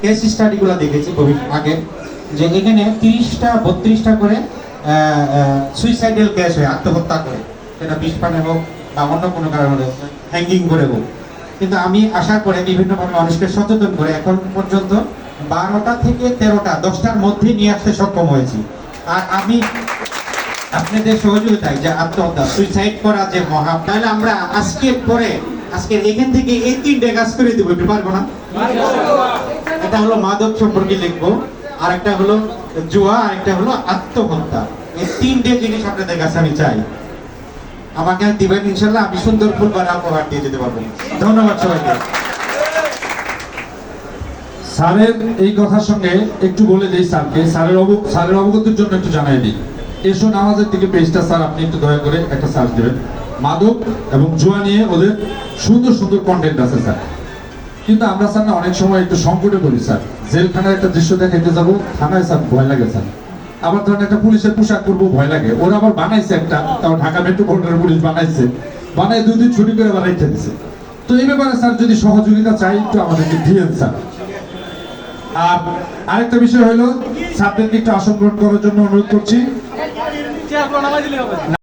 Case স্টাডিগুলো দেখেছি আগে, যে এখানে 30টা 32টা করে সুইসাইডাল কেস হয়, আত্মহত্যা করে, সেটা বিষপানে হোক বা অন্য কোনো কারণে হ্যাঙ্গিং করে হোক। কিন্তু আমি আশা করে বিভিন্নভাবে মানুষকে সচেতন করে এখন পর্যন্ত 12টা থেকে 13টা 10টার মধ্যে নিয়ে আসতে সক্ষম হয়েছি। আর আমি আপনাদের সহযোগিতায় যে আত্মহত্যা সুইসাইড করা যে মহা, তাহলে আমরা আজকের এখান থেকে এই 3টে কাজ করে দেবো, একটু পারবো না? এটা হলো মাদক সম্পর্কে লিখবো, আর একটা হলো জুয়া, আর একটা হলো আত্মহত্যা। এই 3টে জিনিস আপনাদের কাছে আমি চাই, আমাকে দিবেন ইনশাল্লাহ। আমি সুন্দর ফুল বানা উপহার দিয়ে যেতে পারবো। ধন্যবাদ সবাইকে। স্যারের এই কথার সঙ্গে একটু বলে দিই স্যারকে, স্যারের অবগতির জন্য একটু জানাই দিই। এসো নামাজের দিকে পেজটা স্যার আপনি একটু দয়া করে একটা সার্চ দেবেন। মাদক এবং জুয়া নিয়ে ওদের সুন্দর সুন্দর কন্টেন্ট আছে স্যার। কিন্তু আমরা স্যার না অনেক সময় একটু সংকটে পড়ি স্যার। জেলখানার একটা দৃশ্য দেখাইতে যাবো, থানায় স্যার ভয় লাগে স্যার। আবার ধরেন একটা পুলিশের পোশাক করবো, ভয় লাগে। ওরা আবার বানাইছে একটা, তাও ঢাকা মেট্রোপলিটন পুলিশ বানাইছে, বানাই 2 দিন ছুটি করে বানাইতে দিছে। তো এই ব্যাপারে স্যার যদি সহযোগিতা চাই একটু আমাদেরকে দিয়েন স্যার। আর আরেকটা বিষয় হলো ছাত্রদেরকে একটু আসন গ্রহণ করার জন্য অনুরোধ করছি।